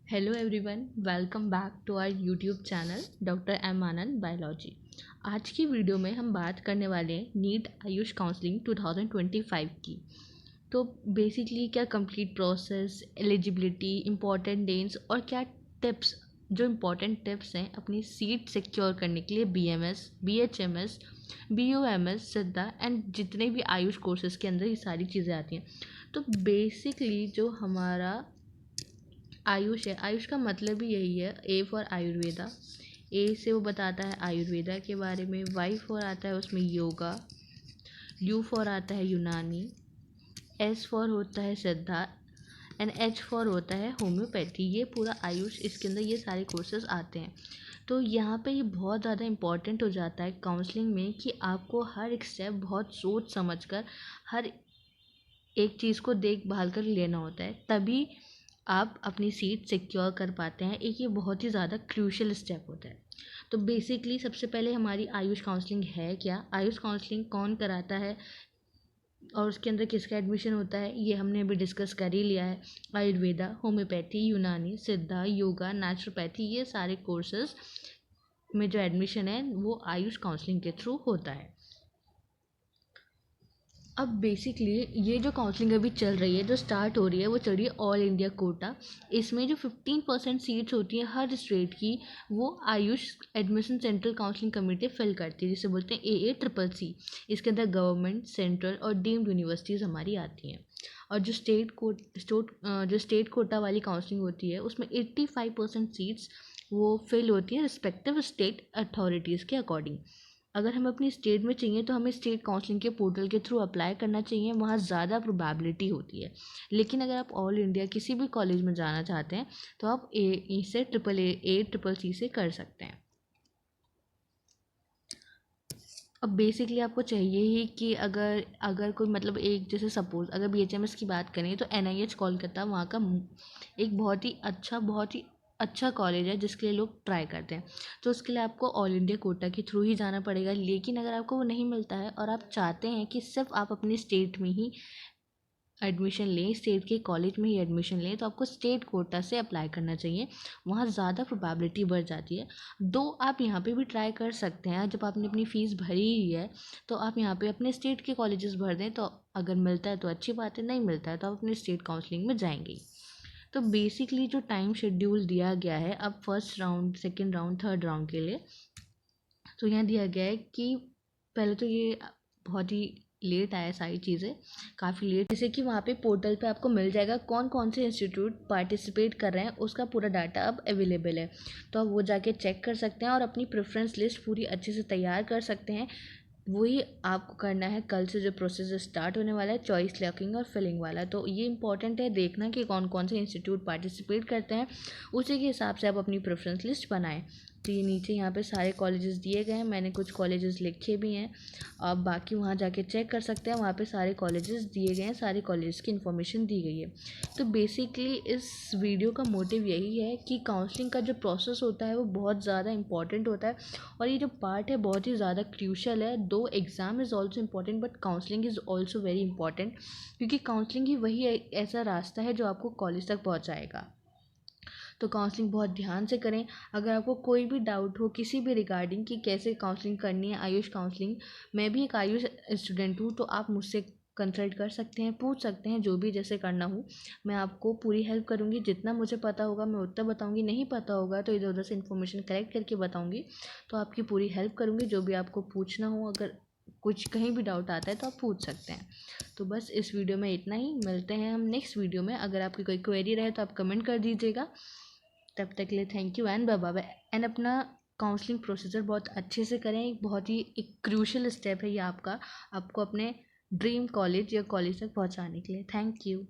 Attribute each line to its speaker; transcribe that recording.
Speaker 1: Hello everyone, welcome back to our YouTube channel doctor M Anand biology. आज की video में हम बात करने वाले हैं नीट आयुष काउंसलिंग 2025 की। तो बेसिकली क्या complete process, eligibility, important dates और क्या टिप्स, जो इम्पॉर्टेंट टिप्स हैं अपनी सीट सिक्योर करने के लिए BMS, BHMS, BUMS, सिद्धा एंड जितने भी आयुष कोर्सेज के अंदर ये सारी चीज़ें आती हैं। तो बेसिकली जो हमारा आयुष है, आयुष का मतलब ही यही है। ए फॉर आयुर्वेदा, ए से वो बताता है आयुर्वेदा के बारे में। वाई फॉर आता है उसमें योगा, यू फॉर आता है यूनानी, एस फॉर होता है सिद्धा एंड एच फॉर होता है होम्योपैथी। ये पूरा आयुष, इसके अंदर ये सारे कोर्सेज आते हैं। तो यहाँ पे ये बहुत ज़्यादा इम्पॉर्टेंट हो जाता है काउंसलिंग में कि आपको हर एक स्टेप बहुत सोच समझ कर, हर एक चीज़ को देखभाल कर लेना होता है, तभी आप अपनी सीट सिक्योर कर पाते हैं। एक ये बहुत ही ज़्यादा क्रूशियल स्टेप होता है। तो बेसिकली सबसे पहले हमारी आयुष काउंसलिंग है क्या, आयुष काउंसलिंग कौन कराता है और उसके अंदर किसका एडमिशन होता है, ये हमने अभी डिस्कस कर ही लिया है। आयुर्वेदा, होम्योपैथी, यूनानी, सिद्धा, योगा, नेचुरोपैथी, ये सारे कोर्सेज में जो एडमिशन है वो आयुष काउंसलिंग के थ्रू होता है। अब बेसिकली ये जो काउंसलिंग अभी चल रही है, जो स्टार्ट हो रही है, वो चल रही है ऑल इंडिया कोटा। इसमें जो 15% सीट्स होती हैं हर स्टेट की, वो AYUSH admission central counselling committee fill करती है, जिसे बोलते हैं AACCC। इसके अंदर गवर्नमेंट, सेंट्रल और डीम्ड यूनिवर्सिटीज़ हमारी आती हैं। और जो स्टेट कोटा वाली काउंसलिंग होती है उसमें 85% सीट्स वो फिल होती हैं रिस्पेक्टिव स्टेट अथॉरिटीज़ के अकॉर्डिंग। अगर हमें अपनी स्टेट में चाहिए तो हमें स्टेट काउंसलिंग के पोर्टल के थ्रू अप्लाई करना चाहिए, वहाँ ज़्यादा प्रोबेबिलिटी होती है। लेकिन अगर आप ऑल इंडिया किसी भी कॉलेज में जाना चाहते हैं तो आप ए से AACCC से कर सकते हैं। अब बेसिकली आपको चाहिए ही कि अगर अगर कोई मतलब एक जैसे सपोज़ अगर BHMS की बात करें तो NIH कोलकाता वहाँ का एक बहुत ही अच्छा कॉलेज है जिसके लिए लोग ट्राई करते हैं। तो उसके लिए आपको ऑल इंडिया कोटा के थ्रू ही जाना पड़ेगा। लेकिन अगर आपको वो नहीं मिलता है और आप चाहते हैं कि सिर्फ आप अपनी स्टेट में ही एडमिशन लें, स्टेट के कॉलेज में ही एडमिशन लें, तो आपको स्टेट कोटा से अप्लाई करना चाहिए। वहाँ ज़्यादा प्रोबेबिलिटी बढ़ जाती है। दो आप यहाँ पे भी ट्राई कर सकते हैं, जब आपने अपनी फ़ीस भरी ही है तो आप यहाँ पे अपने स्टेट के कॉलेजेस भर दें, तो अगर मिलता है तो अच्छी बात है, नहीं मिलता है तो आप अपने स्टेट काउंसलिंग में जाएंगे। तो बेसिकली जो टाइम शेड्यूल दिया गया है अब first round, second round, third round के लिए, तो यहाँ दिया गया है कि पहले तो ये बहुत ही लेट आया सारी चीज़ें, काफ़ी लेट, जैसे कि वहाँ पे पोर्टल पे आपको मिल जाएगा कौन कौन से इंस्टीट्यूट पार्टिसिपेट कर रहे हैं, उसका पूरा डाटा अब अवेलेबल है। तो आप वो जाके चेक कर सकते हैं और अपनी प्रेफरेंस लिस्ट पूरी अच्छे से तैयार कर सकते हैं। वही आपको करना है। कल से जो प्रोसेस स्टार्ट होने वाला है चॉइस लॉकिंग और फिलिंग वाला, तो ये इंपॉर्टेंट है देखना कि कौन कौन से इंस्टीट्यूट पार्टिसिपेट करते हैं, उसी के हिसाब से आप अपनी प्रेफरेंस लिस्ट बनाएं। तो ये नीचे यहाँ पे सारे कॉलेजेस दिए गए हैं, मैंने कुछ कॉलेजेस लिखे भी हैं, आप बाकी वहाँ जाके चेक कर सकते हैं। वहाँ पे सारे कॉलेजेस दिए गए हैं, सारे कॉलेजेस की इन्फॉर्मेशन दी गई है। तो बेसिकली इस वीडियो का मोटिव यही है कि काउंसलिंग का जो प्रोसेस होता है वो बहुत ज़्यादा इंपॉर्टेंट होता है और ये जो पार्ट है बहुत ही ज़्यादा क्रूशल है। दो exam is also important but counselling is also very important, क्योंकि काउंसलिंग ही वही ऐसा रास्ता है जो आपको कॉलेज तक पहुँचाएगा। तो काउंसलिंग बहुत ध्यान से करें। अगर आपको कोई भी डाउट हो किसी भी रिगार्डिंग कि कैसे काउंसलिंग करनी है, आयुष काउंसलिंग, मैं भी एक आयुष स्टूडेंट हूँ, तो आप मुझसे कंसल्ट कर सकते हैं, पूछ सकते हैं, जो भी जैसे करना हो मैं आपको पूरी हेल्प करूँगी। जितना मुझे पता होगा मैं उतना बताऊँगी, नहीं पता होगा तो इधर उधर से इन्फॉर्मेशन कलेक्ट करके बताऊँगी। तो आपकी पूरी हेल्प करूँगी, जो भी आपको पूछना हो, अगर कुछ कहीं भी डाउट आता है तो आप पूछ सकते हैं। तो बस इस वीडियो में इतना ही, मिलते हैं हम नेक्स्ट वीडियो में। अगर आपकी कोई क्वेरी रहे तो आप कमेंट कर दीजिएगा। तब तक के लिए thank you and bye bye. And अपना काउंसलिंग प्रोसीजर बहुत अच्छे से करें, एक बहुत ही एक क्रूशल स्टेप है ये आपका, आपको अपने ड्रीम कॉलेज या कॉलेज तक पहुंचाने के लिए। Thank you.